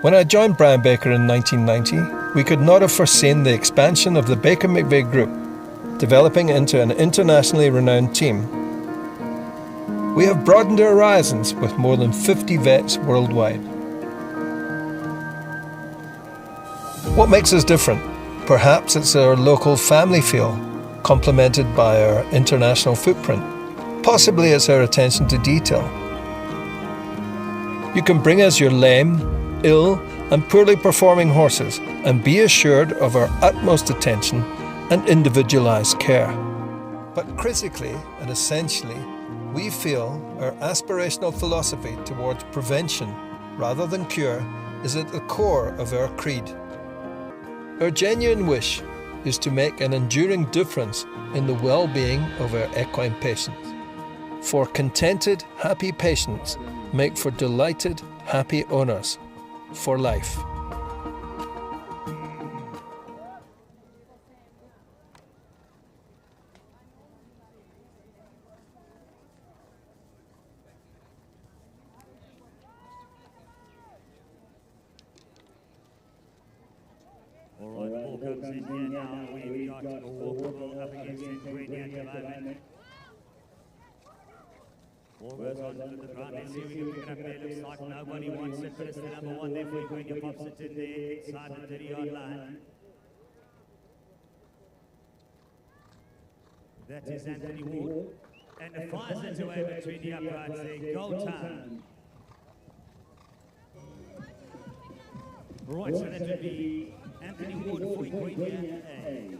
When I joined Brian Baker in 1990, we could not have foreseen the expansion of the Baker McVeigh Group, developing into an internationally renowned team. We have broadened our horizons with more than 50 vets worldwide. What makes us different? Perhaps it's our local family feel, complemented by our international footprint. Possibly it's our attention to detail. You can bring us your lame, ill and poorly performing horses and be assured of our utmost attention and individualised care. But critically and essentially, we feel our aspirational philosophy towards prevention rather than cure is at the core of our creed. Our genuine wish is to make an enduring difference in the well-being of our equine patients. For contented, happy patients make for delighted, happy owners for life. All right, the ball comes in here now. We've got a walkable up against Ingredient at the moment. Ball goes on to the ground. Let's see if we can pick it up there. Looks like nobody wants it, but it's the number one there for Ingredient. Pops it in there inside the 30-yard line. That is Anthony Ward. And it fires it away between the uprights there. Goal time. Right, so that would be Anthony Ward for Ingredient A.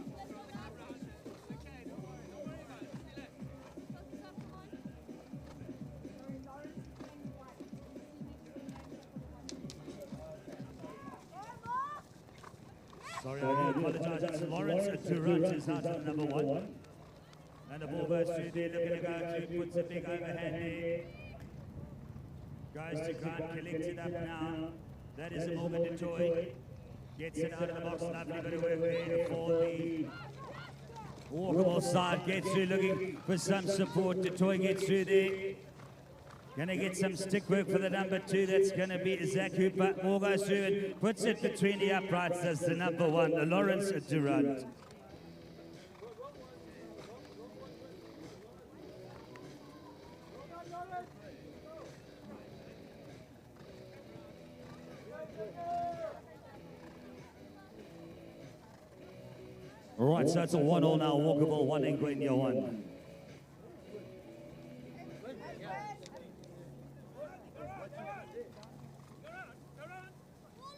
Sorry, I do apologise. It's Lawrence Durant is out on number one. And the ball goes through there, looking to go through, puts a big overhand there. Goes to ground, collects it up now. That is a Morgan du Toit. Gets it out of the box, lovely bit of work there for the walkable side. Gets through, looking for some support. Du Toit gets through there. Going to get some stick work for the number two. That's going to be Zach Hooper. Ball goes through and puts it between the uprights as the number one, Lawrence Durant. Right, so it's a 1-1 now, walkable, 1 Ingredient 1.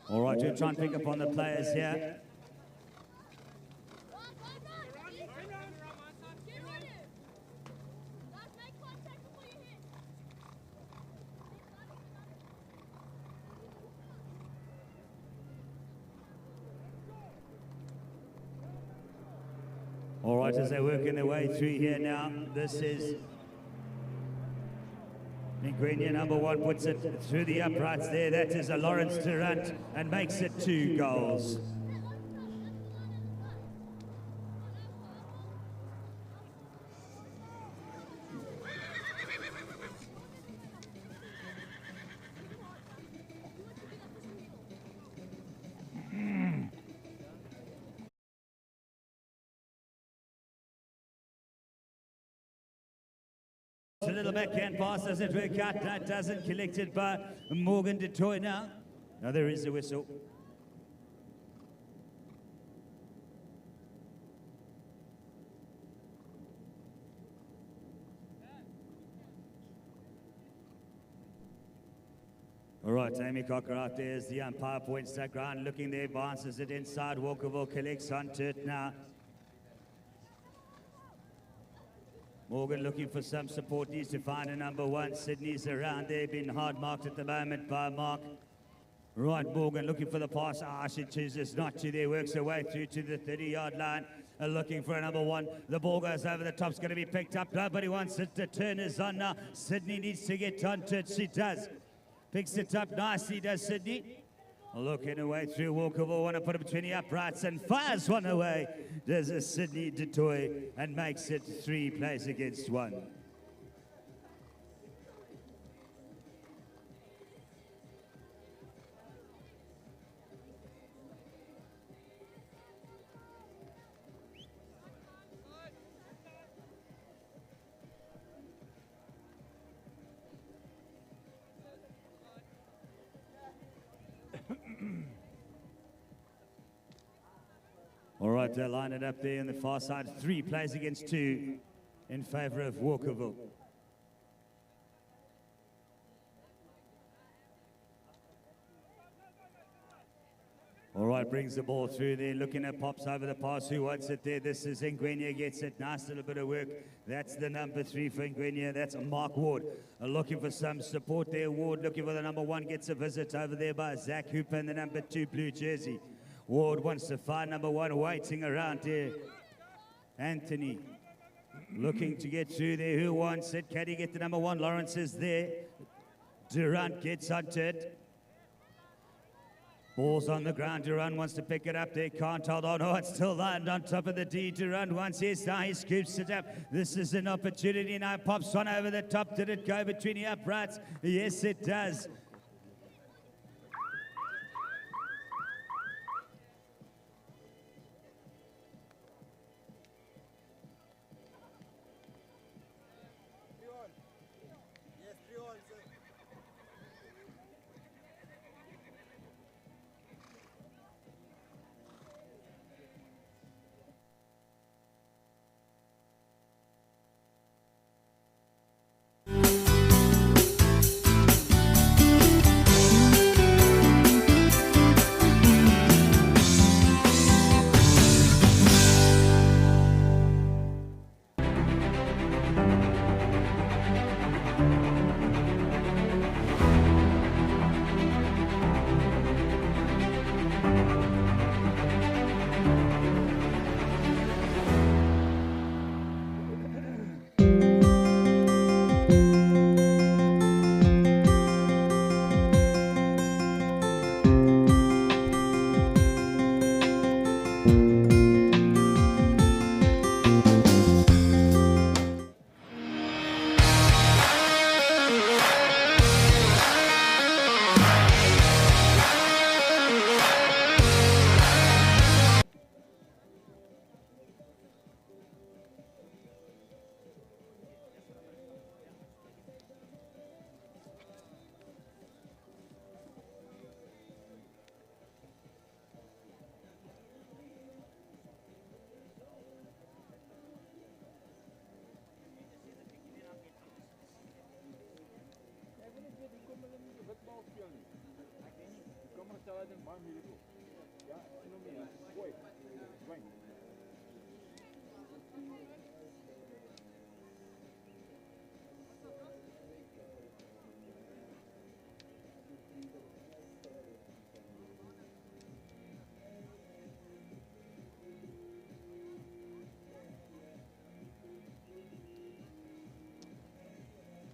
All right, we'll try and pick up on the players here. All right, as they're working their way through here now, this is Ingredient number one, puts it through the uprights there. That is a Lawrence Durant and makes it 2 goals. A little backhand pass doesn't work out. That doesn't collected by Morgan du Toit now. Now there is a whistle. All right, Amy Cocker out there as the umpire points that ground, looking there, advances it inside. Walkerville collects onto it now. Morgan looking for some support, needs to find a number one. Sydney's around there, been hard marked at the moment by Mark. Right, Morgan looking for the pass. She chooses not to there, works her way through to the 30-yard line. Looking for a number one. The ball goes over the top, it's going to be picked up. Nobody wants it, the turn is on now. Sydney needs to get onto it, she does. Picks it up nicely, does Sydney. Looking away through Walkerville, want to put it between the uprights and fires one away. There's a Sydney du Toit and makes it 3 plays against 1. line it up there on the far side. 3 plays against 2 in favor of Walkerville. All right, brings the ball through there, looking at pops over the pass. Who wants it there? This is Ngwenya, gets it. Nice little bit of work. That's the number 3 for Ngwenya. That's Mark Ward. Looking for some support there. Ward looking for the number 1. Gets a visit over there by Zach Hooper in the number 2 blue jersey. Ward wants to find number 1, waiting around here. Anthony looking to get through there. Who wants it? Can he get the number 1? Lawrence is there. Durant gets onto it. Ball's on the ground. Durant wants to pick it up. They can't hold on. Oh, it's still lined on top of the D. Durant once. Yes, now he scoops it up. This is an opportunity now. Pops one over the top. Did it go between the uprights? Yes, it does.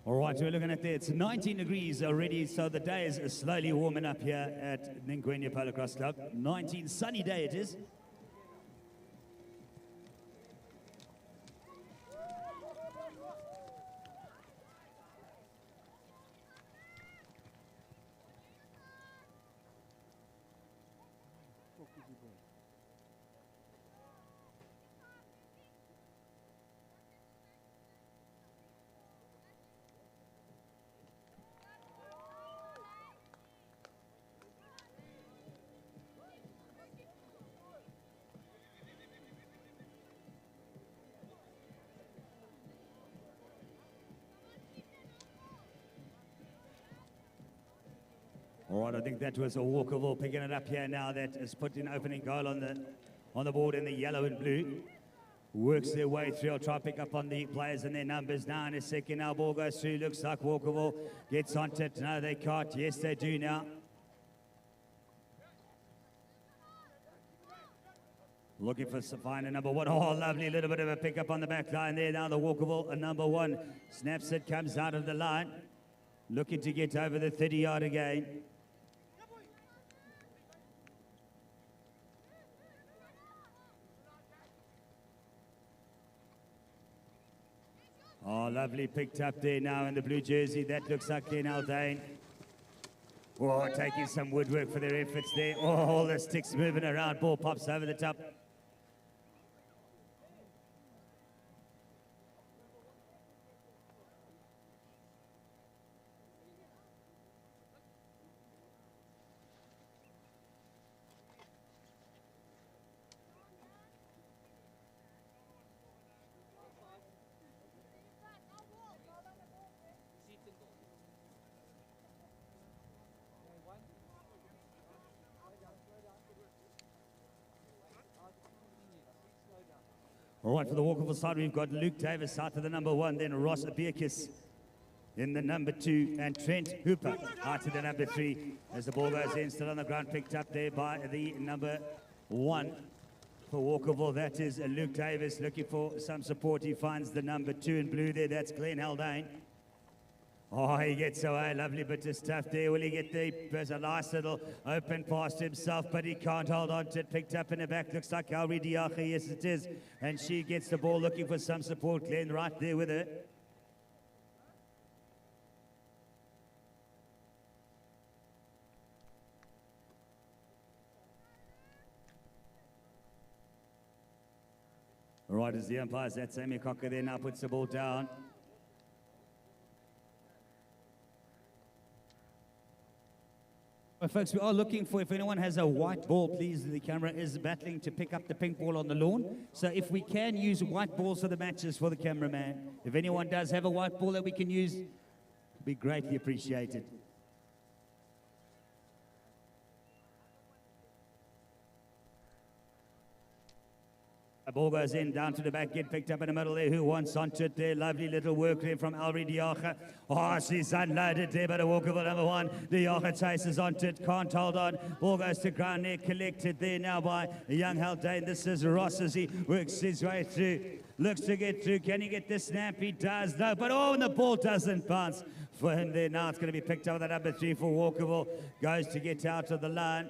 All right, we're looking at there. It's 19 degrees already, so the day is slowly warming up here at Ngwenya PoloCrosse Club. 19, sunny day it is. All right, I think that was a Walkerville picking it up here now. That has put in opening goal on the board in the yellow and blue. Works their way through. I'll try to pick up on the players and their numbers now in a second. Now ball goes through. Looks like Walkerville gets onto it. No, they can't. Yes, they do now. Looking for finding number 1. Oh, lovely little bit of a pickup on the back line there. Now the Walkerville, a number 1. Snaps it, comes out of the line. Looking to get over the 30-yard again. Oh, lovely picked up there now in the blue jersey. That looks like Ken Aldane. Oh, taking some woodwork for their efforts there. Oh, all the sticks moving around. Ball pops over the top. All right, for the Walkerville side, we've got Luke Davis out to the number 1, then Ross Abierkis in the number 2, and Trent Hooper out to the number 3. As the ball goes in, still on the ground, picked up there by the number 1 for Walkerville. That is Luke Davis looking for some support. He finds the number 2 in blue there. That's Glenn Haldane. Oh, he gets away. Lovely bit of stuff there. Will he get there? There's a nice little open pass to himself, but he can't hold on to it. Picked up in the back. Looks like Alri Diache. Yes, it is. And she gets the ball looking for some support. Glenn right there with her. All right, as the umpires, that's Amy Cocker there now puts the ball down. Well, folks, we are looking for, if anyone has a white ball, please, the camera is battling to pick up the pink ball on the lawn. So if we can use white balls for the matches for the cameraman, if anyone does have a white ball that we can use, it'd be greatly appreciated. The ball goes in, down to the back, get picked up in the middle there. Who wants onto it there? Lovely little work there from Alri Diache. Oh, she's unloaded there, but a Walkerville number 1. Diache chases onto it, can't hold on. Ball goes to ground there, collected there now by young Haldane. This is Ross as he works his way through. Looks to get through. Can he get the snap? He does, no. But oh, and the ball doesn't bounce for him there. Now it's going to be picked up with the number 3 for Walkerville. Goes to get out of the line.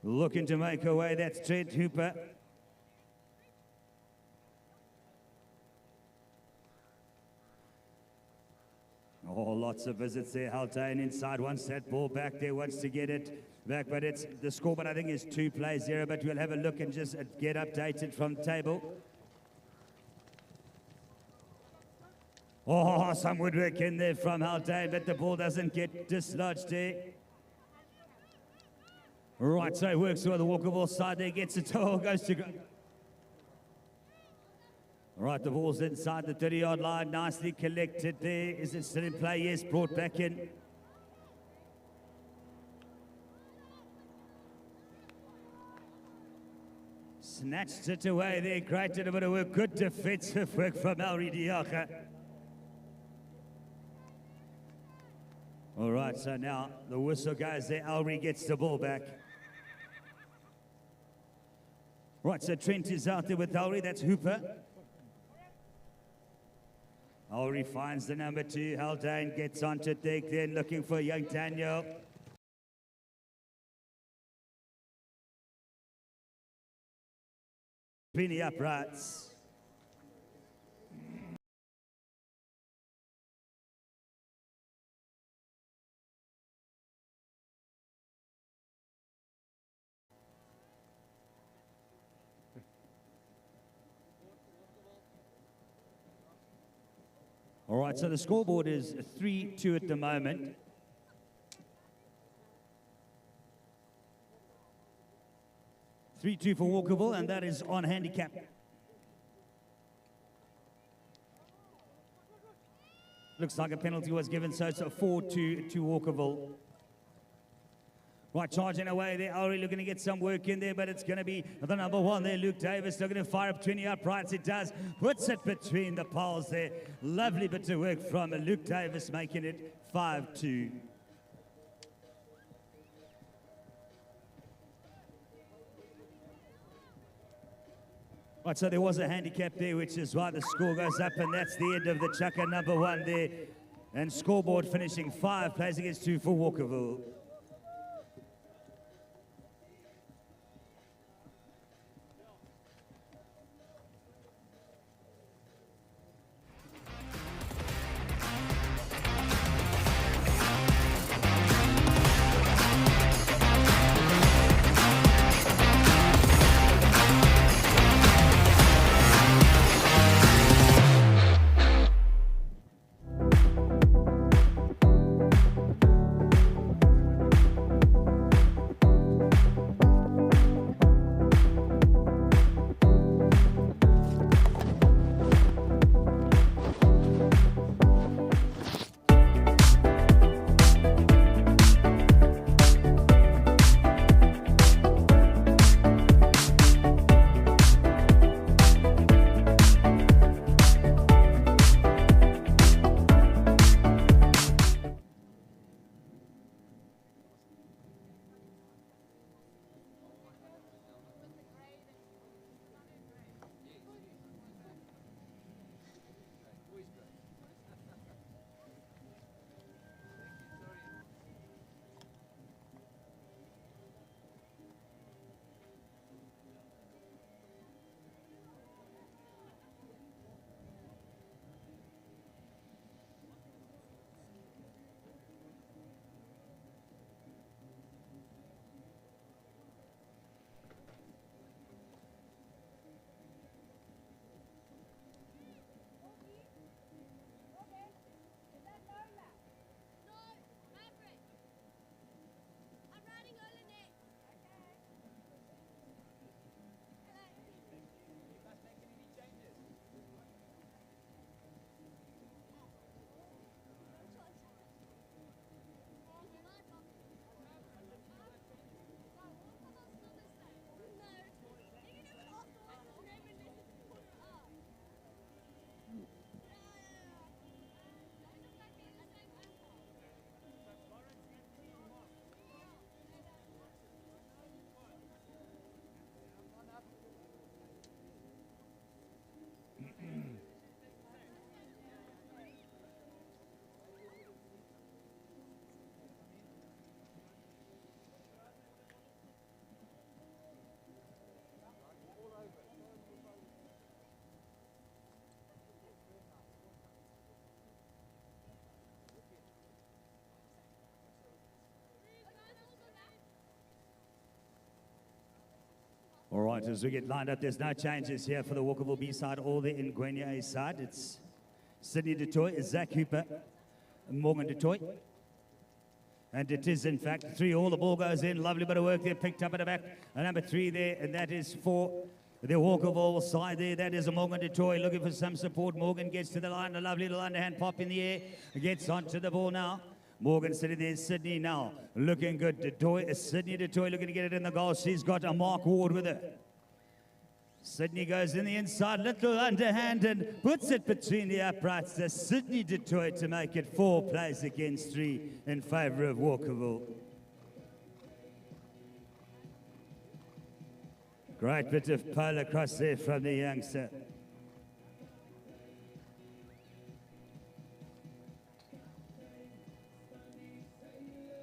Looking to make away. That's Trent Hooper. Oh, lots of visits there. Haldane inside, wants that ball back there, wants to get it back, but it's the score, but I think it's 2-0, but we'll have a look and just get updated from the table. Oh, some woodwork in there from Haldane, but the ball doesn't get dislodged there. Right, so it works through the Walkerville side there, gets it, oh, goes to go. All right, the ball's inside the 30-yard line, nicely collected there. Is it still in play? Yes, brought back in. Snatched it away there, great bit of work, good defensive work from Alri Diache. All right, so now the whistle goes there, Alri gets the ball back. Right, so Trent is out there with Alri, that's Hooper. Alri finds the number 2. Haldane gets onto it there, then looking for young Daniel. Penny uprights. All right, so the scoreboard is 3-2 at the moment. (3-2) for Walkerville, and that is on handicap. Looks like a penalty was given, so it's a 4-2 to Walkerville. Right, charging away there. Alri looking to get some work in there, but it's going to be the number 1 there. Luke Davis looking to fire up 20 uprights. It does. Puts it between the poles there. Lovely bit of work from Luke Davis, making it 5-2. Right, so there was a handicap there, which is why the score goes up, and that's the end of the chukka number 1 there. And scoreboard finishing 5 plays against 2 for Walkerville. All right, as we get lined up, there's no changes here for the Walkerville B side or the Ngwenya A side. It's Sydney Detroit, Zach Hooper, Morgan Detroit. And it is, in fact, 3 all. The ball goes in. Lovely bit of work there, picked up at the back. And number 3 there, and that is for the Walkerville side there. That is a Morgan Detroit looking for some support. Morgan gets to the line. A lovely little underhand pop in the air. Gets onto the ball now. Morgan sitting there, Sydney now. Looking good. Detroit, Sydney Detroit looking to get it in the goal. She's got a Mark Ward with her. Sydney goes in the inside, little underhand, and puts it between the uprights to Sydney Detroit to make it 4 plays against 3 in favour of Walkerville. Great bit of PoloCrosse there from the youngster.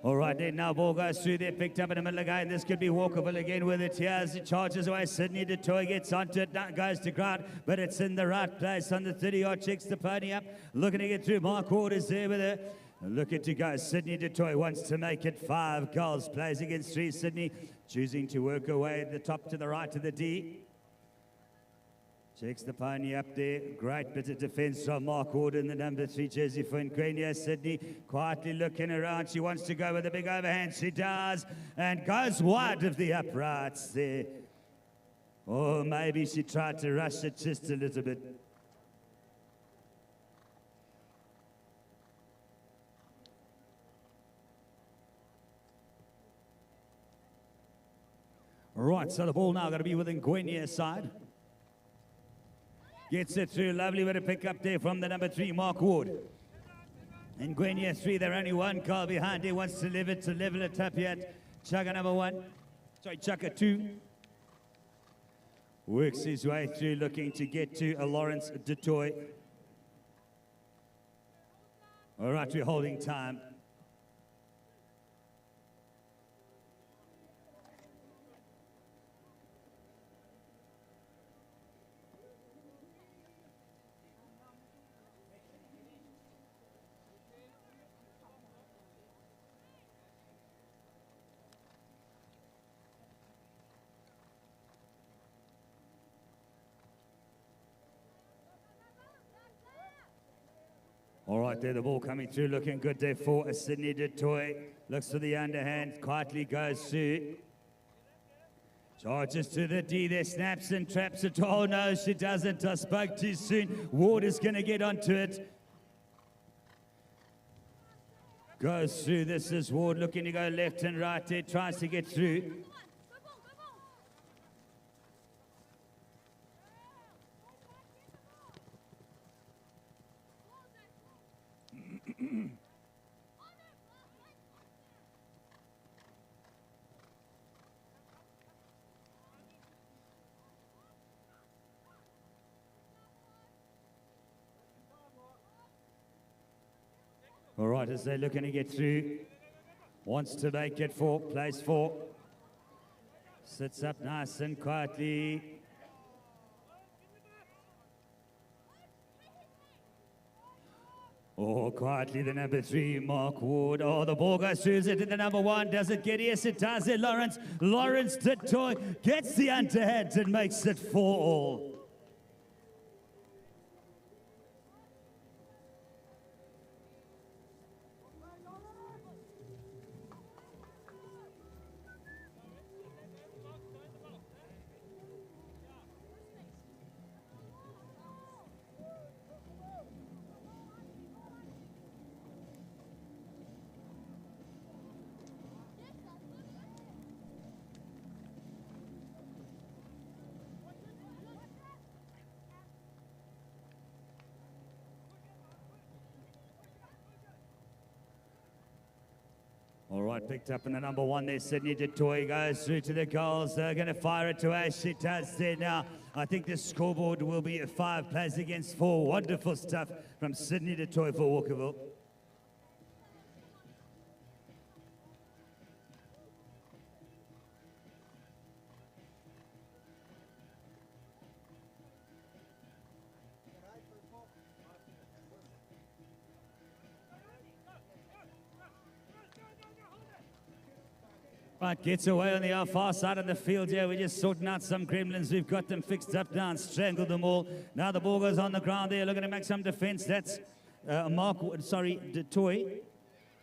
All right, then now ball goes through there, picked up in the middle again. This could be Walkerville again with it here as it charges away. Sydney Detroit gets onto it, now goes to ground, but it's in the right place on the 30-yard, checks the pony up, looking to get through. Mark Ward is there with her. Looking to go. Sydney Detroit wants to make it 5 goals. Plays against 3. Sydney choosing to work away at the top to the right of the D. Checks the pony up there. Great bit of defence from Mark Ward in the number 3 jersey for Ngwenya. Sydney quietly looking around. She wants to go with a big overhand. She does. And goes wide of the uprights there. Or maybe she tried to rush it just a little bit. Right, so the ball now going to be with Ngwenya's side. Gets it through, lovely way to pick up there from the number 3, Mark Ward. Ngwenya 3, they're only 1 goal behind. He wants to level it up here. Chukka number 1, sorry, Chukka 2. Works his way through, looking to get to a Lawrence Detroit. All right, we're holding time. All right, there the ball coming through, looking good there for a Sydney Detroit. Looks for the underhand, quietly goes through. Charges to the D there, snaps and traps it. Oh no, she doesn't. I spoke too soon. Ward is going to get onto it. Goes through. This is Ward looking to go left and right there, tries to get through. All right, as they're looking to get through, wants to make it 4, plays 4. Sits up nice and quietly. Oh, quietly the number 3, Mark Ward. Oh, the ball goes through. Is it to the number 1? Does it get? Yes, it does. It Lawrence Detroit gets the underhand and makes it 4 all. All right, picked up in the number 1 there. Sydney Detroit goes through to the goals. They're going to fire it to as she does there now. I think the scoreboard will be 5 plays against 4. Wonderful stuff from Sydney Detroit for Walkerville. Right, gets away on the far side of the field here. We're just sorting out some gremlins. We've got them fixed up now and strangled them all. Now the ball goes on the ground there, looking to make some defense. That's DeToy.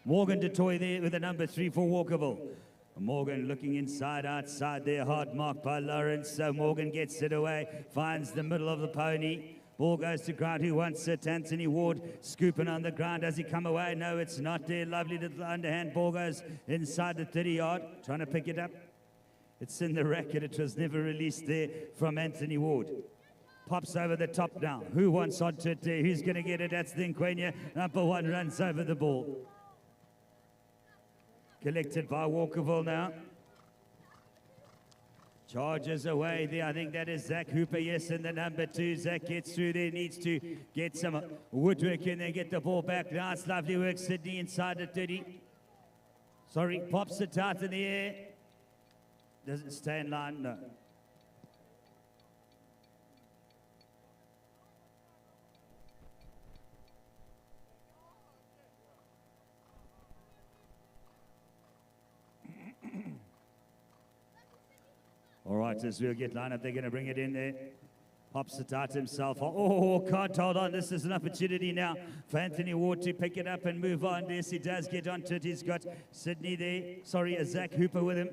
Morgan DeToy there with the number 3 for Walkerville. Morgan looking inside, outside there, hard marked by Lawrence. So Morgan gets it away, finds the middle of the pony. Ball goes to ground. Who wants it? Anthony Ward scooping on the ground. Does he come away? No, it's not there. Lovely little underhand ball goes inside the 30-yard. Trying to pick it up. It's in the racket. It was never released there from Anthony Ward. Pops over the top now. Who wants onto it there? Who's going to get it? That's the Nkwenya. Number 1 runs over the ball. Collected by Walkerville now. Charges away there. I think that is Zach Hooper. Yes, and the number 2. Zach gets through there. Needs to get some woodwork in there. Get the ball back. Now it's lovely work. Sydney inside the 30. Sorry, pops it out in the air. Doesn't stay in line, no. All right, as we'll get line up, they're going to bring it in there. Pops it out himself. Oh, can't hold on. This is an opportunity now for Anthony Ward to pick it up and move on. Yes, he does get onto it. He's got Sydney there. Sorry, Zach Hooper with him.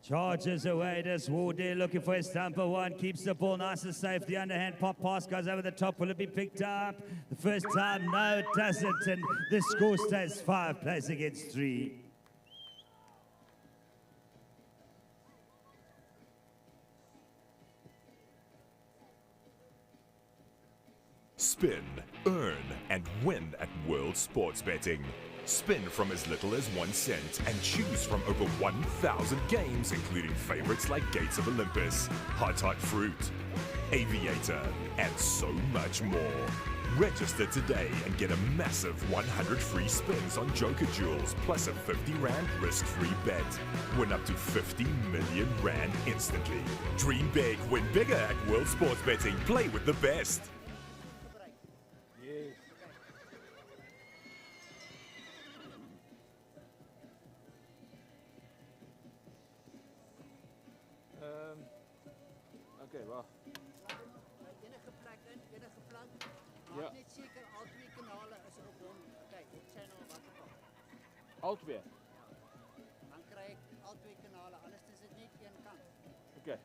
Charges away. Does Ward there looking for his number 1. Keeps the ball nice and safe. The underhand pop pass goes over the top. Will it be picked up? The first time, no, it doesn't. And the score stays 5 plays against 3. Spin, earn, and win at World Sports Betting. Spin from as little as 1 cent and choose from over 1,000 games, including favorites like Gates of Olympus, Hot Hot Fruit, Aviator, and so much more. Register today and get a massive 100 free spins on Joker Jewels plus a 50 Rand risk-free bet. Win up to 50 million Rand instantly. Dream big, win bigger at World Sports Betting. Play with the best. Okay, well. Enige plek in, enige plank. Maak net seker al 2 kanale is op hom. Kyk, op channel wat ook al. Al 2? Dan kry ek al 2 kanale, anders is dit net een kant. Okay.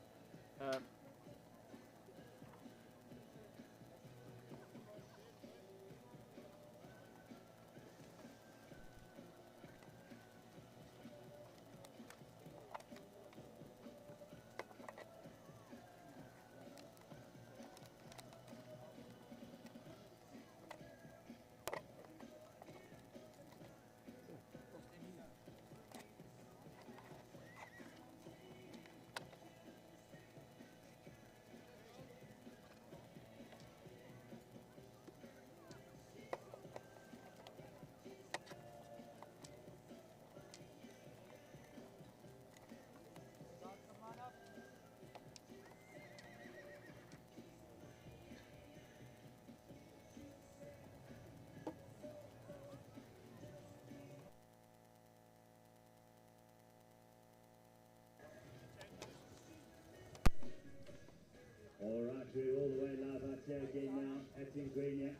All right, we're all the way live out there again now at Nkwenya.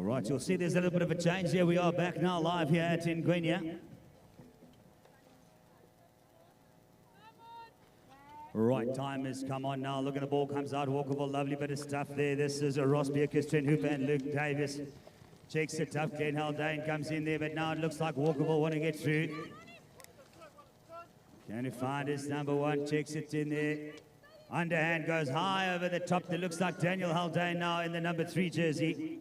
Right, you'll see there's a little bit of a change here. We are back now live here at Ingwenya. Right, time has come on now. Look at the ball comes out. Walkerville, lovely bit of stuff there. This is a Ross Beekers, Trent Hooper and Luke Davis. Checks it up. Glenn Haldane comes in there, but now it looks like Walkerville want to get through. Can he find his number one? Checks it in there. Underhand goes high over the top. It looks like Daniel Haldane now in the number 3 jersey.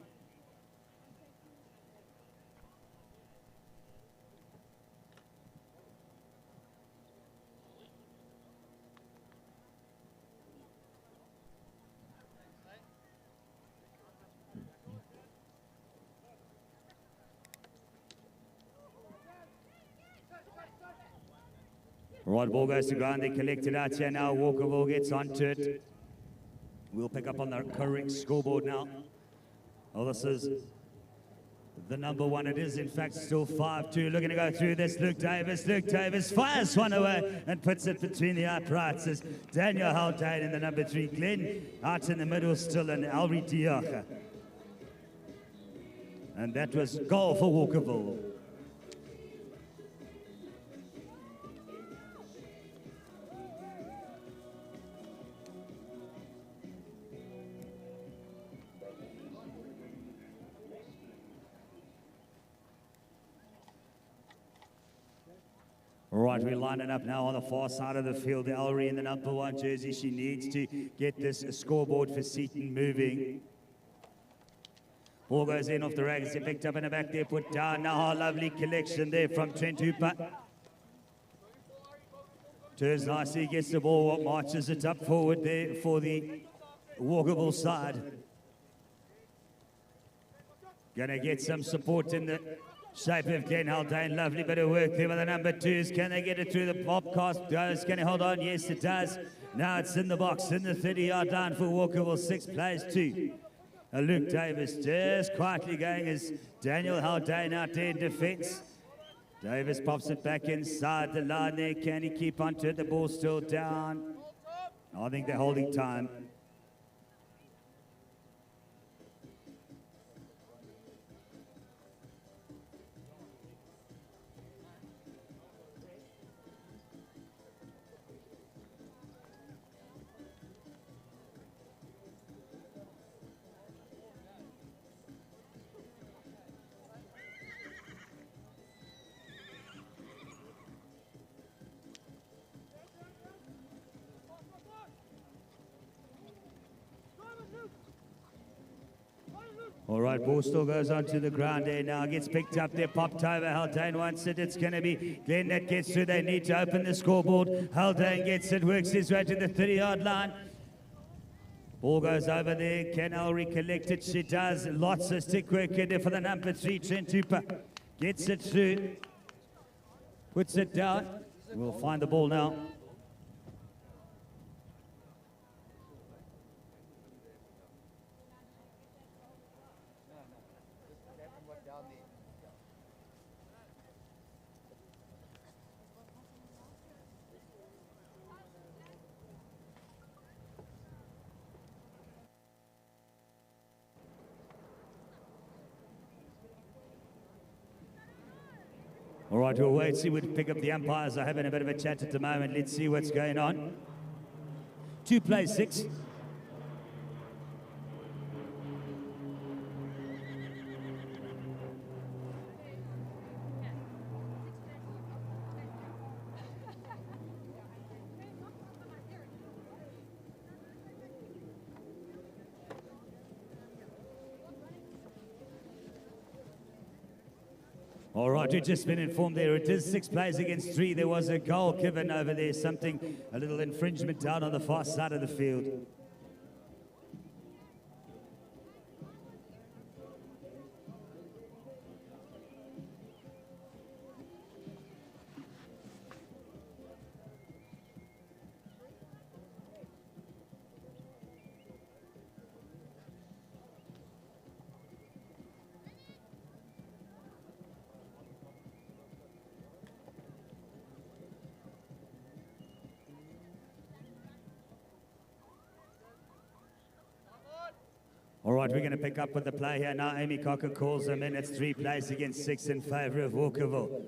Right, ball goes to ground. They collect it out here now. Walkerville gets onto it. We'll pick up on the correct scoreboard now. Oh, this is the number 1. It is, in fact, still 5-2. Looking to go through this. Luke Davis. Luke Davis fires one away and puts it between the uprights. As Daniel Haldane in the number 3. Glenn out in the middle still, and Elrie Diacha. And that was goal for Walkerville. Right, we're lining up now on the far side of the field. Ellery in the number 1 jersey. She needs to get this scoreboard for Seaton moving. Ball goes in off the rags. They picked up in the back there, put down. Now a lovely collection there from Trent Hooper. Turns nicely, gets the ball, marches it up forward there for the Walkerville side. Gonna get some support in the shape of Glenn Haldane. Lovely bit of work there with the number 2s. Can they get it through the bobcast? Does. Can he hold on? Yes, it does. Now it's in the box, in the 30-yard line for Walkerville. 6 plays 2. Luke Davis just quietly going as Daniel Haldane out there in defense. Davis pops it back inside the line there. Can he keep onto it? The ball's still down. I think they're holding time. All right, ball still goes onto the ground there now. Gets picked up there, popped over. Haldane wants it. It's going to be Glenn that gets through. They need to open the scoreboard. Haldane gets it, works his way to the 30-yard line. Ball goes over there. Can Ellery collect it? She does. Lots of stick work in there for the number 3, Trent Hooper. Gets it through. Puts it down. We'll find the ball now. All right, we'll wait, see, we'll pick up the umpires. Are having a bit of a chat at the moment. Let's see what's going on. 2 plays 6. All right, we've just been informed there. It is 6 plays against 3. There was a goal given over there, something, a little infringement down on the far side of the field. Right, we're going to pick up with the play here now. Amy Cocker calls them in. It's 3 plays against 6 in favour of Walkerville.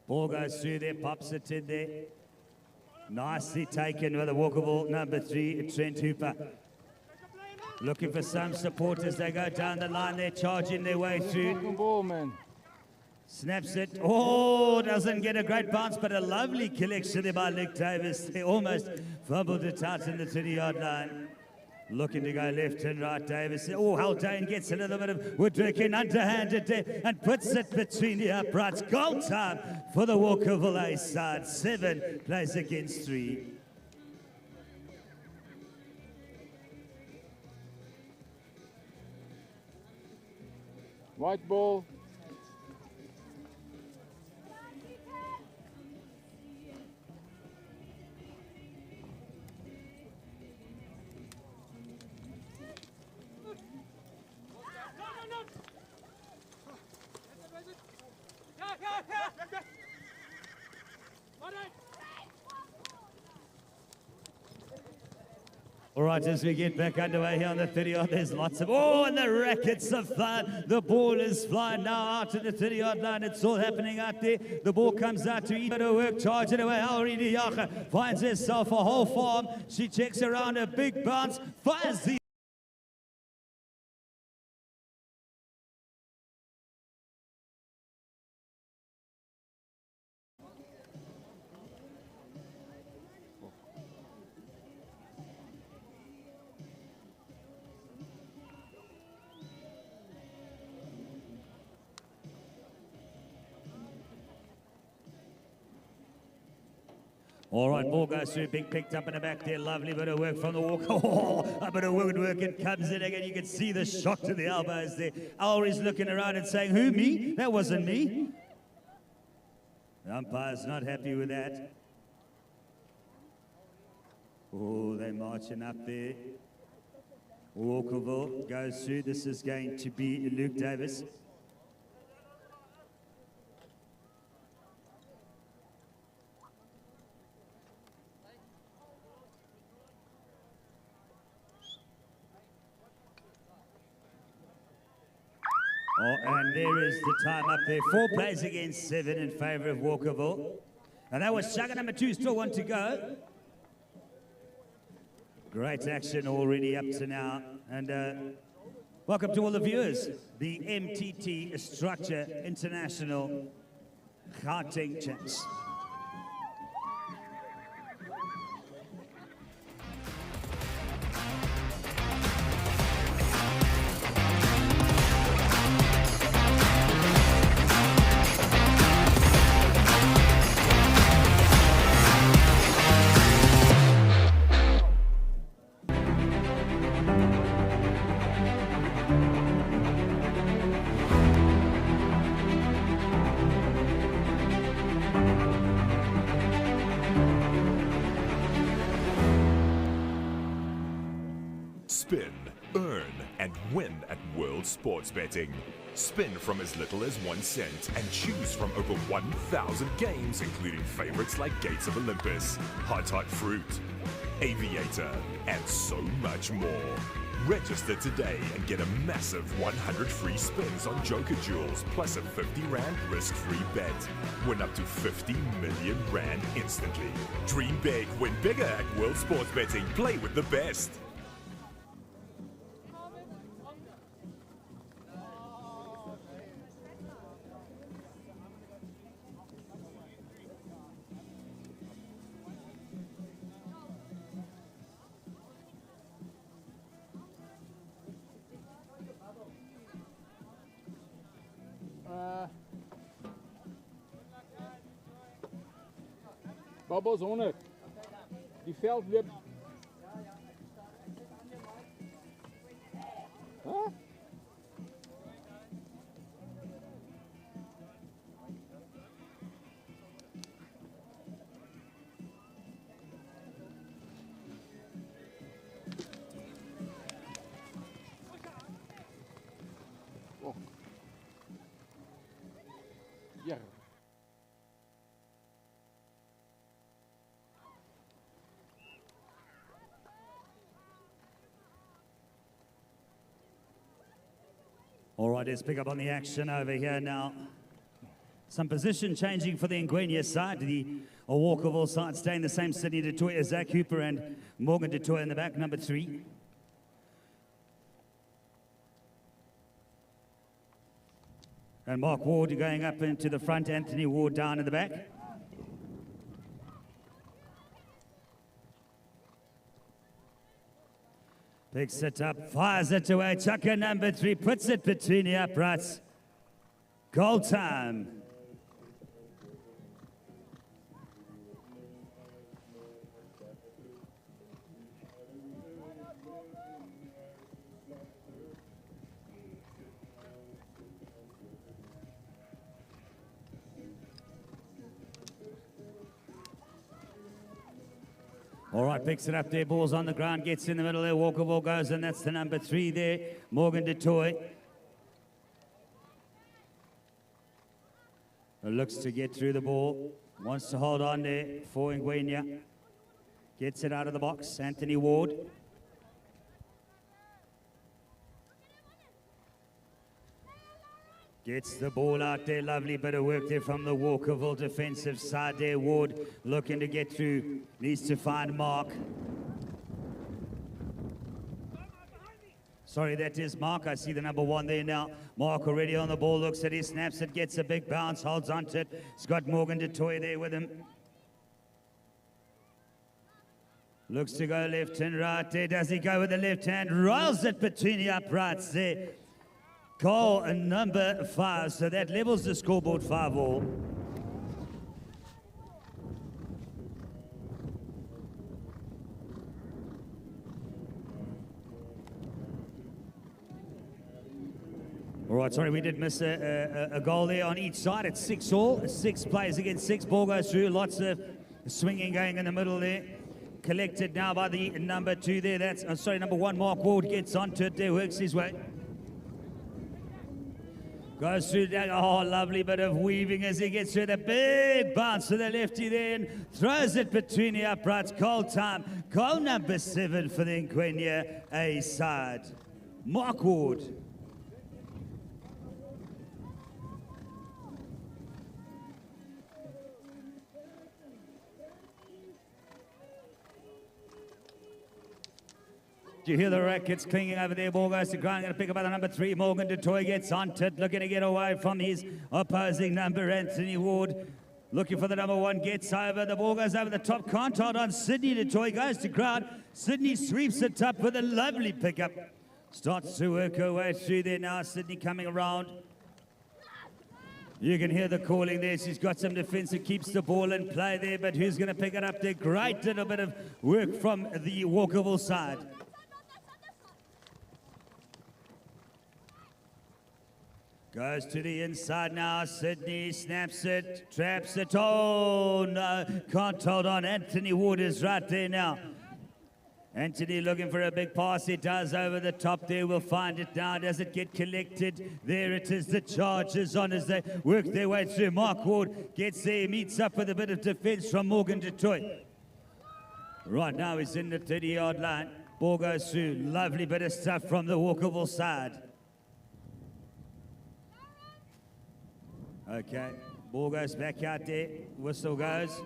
Ball goes through there, pops it in there. Nicely taken with the Walkerville number 3, Trent Hooper. Looking for some support as they go down the line. They're charging their way through. Ball, man. Snaps it. Oh, doesn't get a great bounce, but a lovely collection there by Luke Davis. They almost fumbled it out in the 30-yard line. Looking to go left and right, Davis. Oh, Haldane gets a little bit of woodworking underhanded there and puts it between the uprights. Goal time for the Walkerville A side. 7 plays against 3. White ball. All right, as we get back underway here on the 30-yard, there's lots of... Oh, and the rackets are flying. The ball is flying now out to the 30-yard line. It's all happening out there. The ball comes out to eat a work, charging away. Already Yacha finds herself a whole farm. She checks around a big bounce, fires the... All right, ball goes through, big picked up in the back there. Lovely bit of work from the walk. Oh, a bit of woodwork. It comes in again. You can see the shot to the elbows there. Ulrich's looking around and saying, who, me? That wasn't me. The umpire's not happy with that. Oh, they're marching up there. Walkerville goes through. This is going to be Luke Davis. Oh, and there is the time up there. 4 plays against 7 in favour of Walkerville. And that was chukka number 2, still 1 to go. Great action already up to now. And welcome to all the viewers. The MTT Structure International Gauteng Champs. Spin, earn, and win at World Sports Betting. Spin from as little as 1 cent and choose from over 1,000 games, including favorites like Gates of Olympus, Hot Hot Fruit, Aviator, and so much more. Register today and get a massive 100 free spins on Joker Jewels plus a 50 Rand risk-free bet. Win up to 50 million Rand instantly. Dream big, win bigger at World Sports Betting. Play with the best. Bubbles 100. Die veld weer. Huh? Oh. Ja. All right, let's pick up on the action over here now. Some position changing for the Ngwenya side. The Walkerville side staying the same. Sydney du Toit, Zach Hooper and Morgan du Toit in the back, number 3. And Mark Ward going up into the front, Anthony Ward down in the back. Picks it up, fires it away. Chukka number 3 puts it between the uprights. Goal time. All right, picks it up there, ball's on the ground, gets in the middle there, Walkerville goes, and that's the number 3 there, Morgan du Toit. Looks to get through the ball, wants to hold on there for Ngwenya. Gets it out of the box, Anthony Ward. Gets the ball out there, lovely bit of work there from the Walkerville defensive side there. Ward looking to get through, needs to find Mark. Sorry, that is Mark. I see the number 1 there now. Mark already on the ball, looks at it, snaps it, gets a big bounce, holds onto it. He's got Morgan du Toit there with him. Looks to go left and right there. Does he go with the left hand? Rolls it between the uprights there. Goal number 5, so that levels the scoreboard 5-all. All right, sorry, we did miss a goal there on each side. It's 6-all, 6 players against 6. Ball goes through, lots of swinging going in the middle there. Collected now by the number 2 there. That's, number 1, Mark Ward gets onto it there, works his way. Goes through that, oh, lovely bit of weaving as he gets through the big bounce to the lefty there and throws it between the uprights. Goal time, goal number 7 for the Ngwenya A side. Mark Ward. You hear the rackets clinging over there. Ball goes to ground. Going to pick up by the number 3. Morgan du Toit gets onto it. Looking to get away from his opposing number, Anthony Ward. Looking for the number 1. Gets over. The ball goes over the top. Can't hold on. Sydney du Toit goes to ground. Sydney sweeps it up with a lovely pickup. Starts to work her way through there now. Sydney coming around. You can hear the calling there. She's got some defense that keeps the ball in play there. But who's going to pick it up there? Great little bit of work from the Walkerville side. Goes to the inside now, Sydney snaps it, traps it, oh no, can't hold on, Anthony Ward is right there now. Anthony looking for a big pass, he does over the top there, we'll find it now, does it get collected? There it is, the Chargers on as they work their way through. Mark Ward gets there, meets up with a bit of defense from Morgan du Toit. Right now he's in the 30-yard line, ball goes through, lovely bit of stuff from the Walkerville side. Okay, ball goes back out there, whistle goes.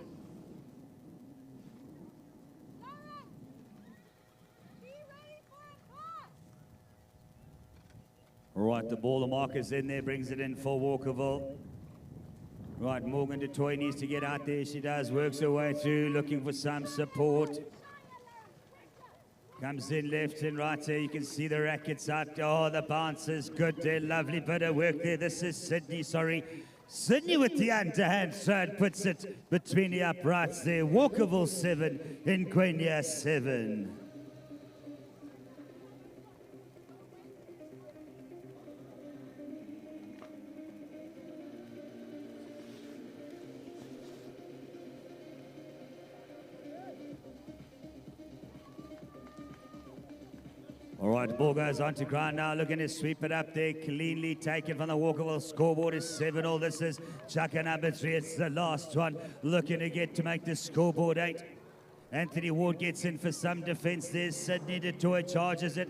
All right, the ball, the marker's in there, brings it in for Walkerville. Right, Morgan du Toit needs to get out there, she does, works her way through, looking for some support. Comes in left and right there, you can see the rackets out. Oh, the bounce is good there, lovely bit of work there. This is Sydney, Sydney with the underhand third puts it between the uprights there. Walkerville 7, Ngwenya 7. All right, ball goes on to ground now, looking to sweep it up there, cleanly taken from the Walkerville scoreboard is 7-all. This is chukka number 3, it's the last one, looking to get to make the scoreboard 8. Anthony Ward gets in for some defense there, Sydney du Toit charges it,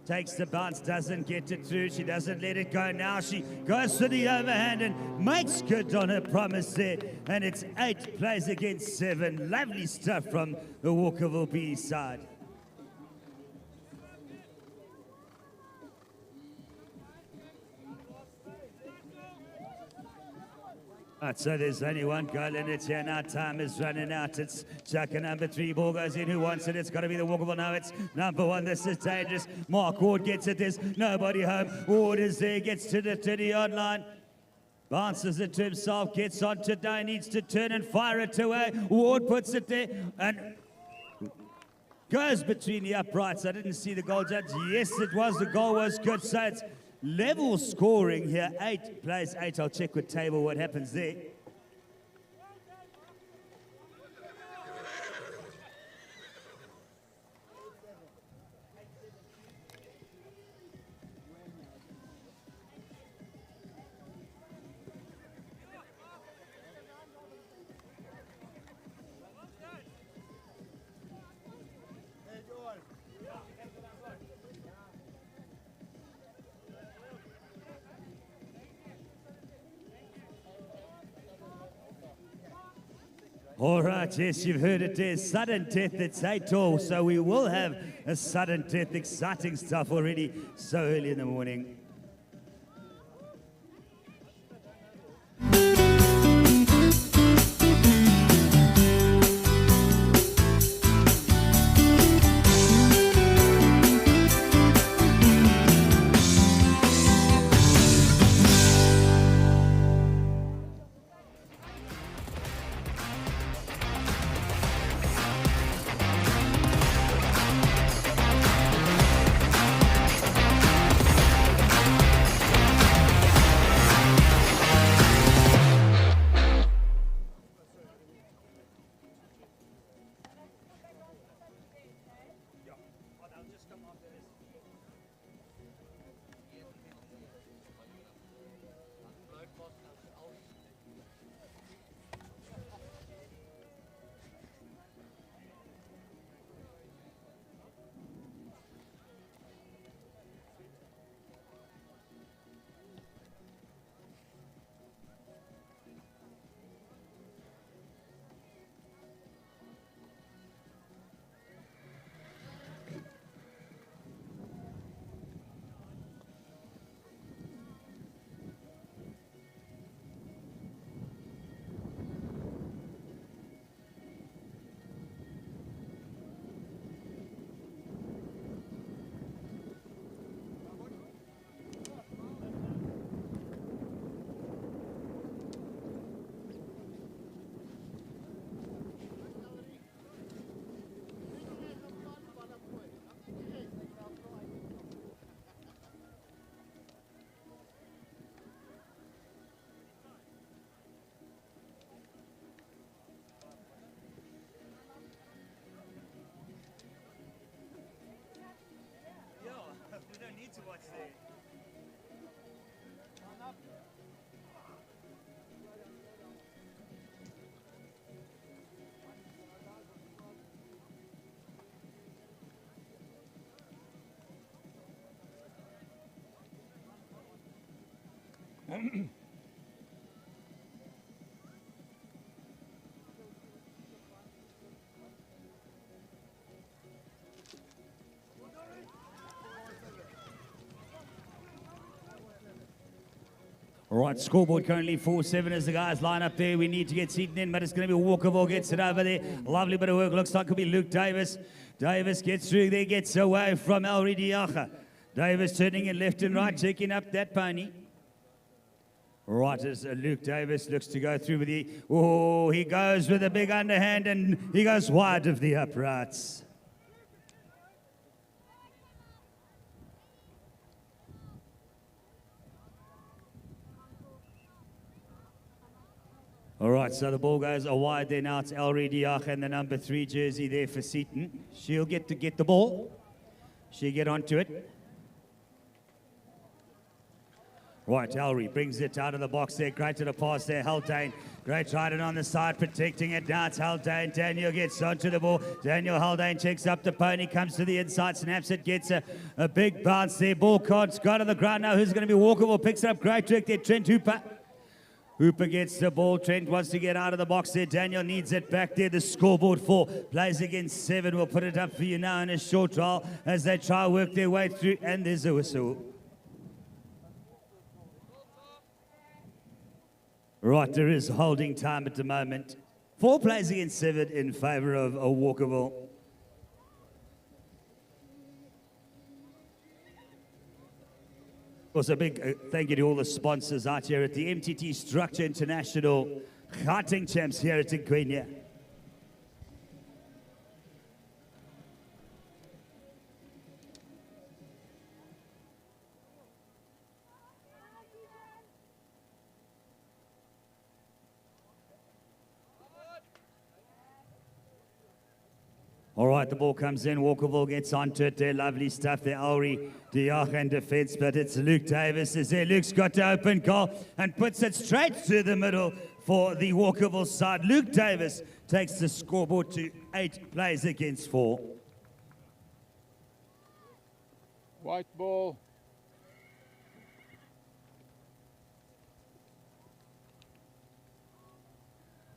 Takes the bounce, doesn't get it through. She doesn't let it go now. She goes for the overhand and makes good on her promise there. And it's 8 plays against 7. Lovely stuff from the Walkerville B side. Right, so there's only one goal in it here now. Time is running out. It's chukka number 3. Ball goes in. Who wants it? It's got to be the Walkerville. No, it's number 1. This is dangerous. Mark Ward gets it. There's nobody home. Ward is there. Gets to the 30-yard line. Bounces it to himself. Gets on to Day. Needs to turn and fire it away. Ward puts it there and goes between the uprights. I didn't see the goal judge. Yes, it was. The goal was good. So it's level scoring here. 8 plays 8. I'll check with table what happens there. All right, yes, you've heard it there. Sudden death, it's 8-all. So we will have a sudden death. Exciting stuff already so early in the morning. All right, scoreboard currently 4-7 as the guys line up there. We need to get Seaton in, but it's going to be Walkerville gets it over there. Lovely bit of work. Looks like it could be Luke Davis. Davis gets through there, gets away from Elri Diacha. Davis turning in left and right, checking up that pony. Right, as Luke Davis looks to go through with the... Oh, he goes with a big underhand and he goes wide of the uprights. All right, so the ball goes wide there now. It's Elri Diacha and the number 3 jersey there for Seaton. She'll get the ball. She'll get onto it. Right, Elri brings it out of the box there. Great to the pass there. Haldane Great riding on the side, protecting it. Now it's Haldane. Daniel gets onto the ball. Daniel Haldane checks up the pony, comes to the inside, snaps it, gets a big bounce there. Ball card's got on the ground now. Who's going to be walkable? Picks it up. Great trick there. Trent Hooper. Hooper gets the ball. Trent wants to get out of the box there. Daniel needs it back there. The scoreboard 4 plays against 7. We'll put it up for you now in a short while as they try to work their way through. And there's a whistle. Right, there is holding time at the moment. 4 plays against 7 in favour of a walkable. Also, a big thank you to all the sponsors out here at the MTT Structure International Karting Champs here at Quenya. All right, the ball comes in. Walkerville gets onto it. There, lovely stuff there. Auri Diach in defense, but it's Luke Davis is there. Luke's got to open goal and puts it straight to the middle for the Walkerville side. Luke Davis takes the scoreboard to 8 plays against 4. White ball.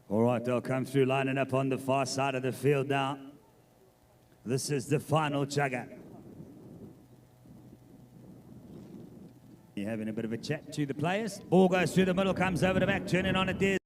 All right, they'll come through, lining up on the far side of the field now. This is the final chugga. You're having a bit of a chat to the players. Ball goes through the middle, comes over the back, turning on it there.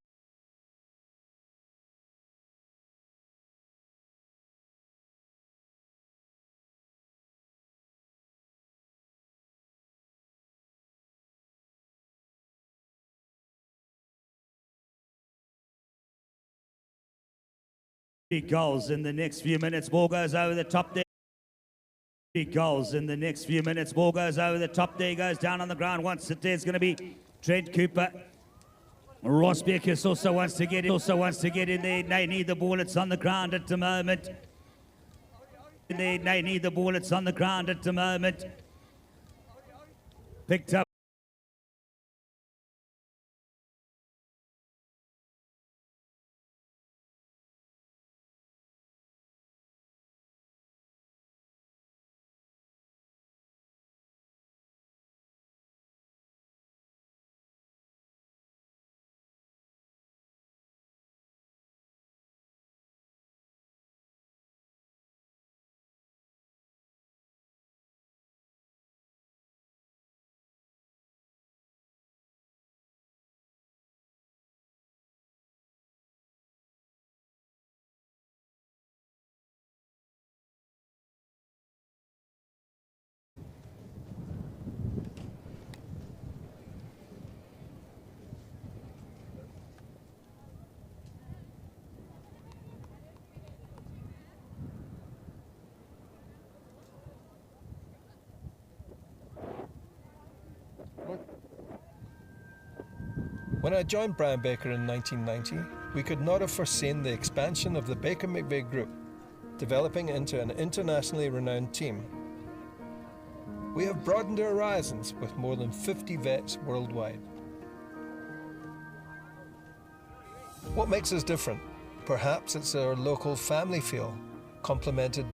Goals in the next few minutes. Ball goes over the top there. Goals in the next few minutes. Ball goes over the top there. He goes down on the ground. Once it there's going to be Trent Cooper. Ross Beckers also wants to get in there. They need the ball. It's on the ground at the moment. They need the ball. It's on the ground at the moment. Picked up. When I joined Brian Baker in 1990, we could not have foreseen the expansion of the Baker McVeigh Group, developing into an internationally renowned team. We have broadened our horizons with more than 50 vets worldwide. What makes us different? Perhaps it's our local family feel, complemented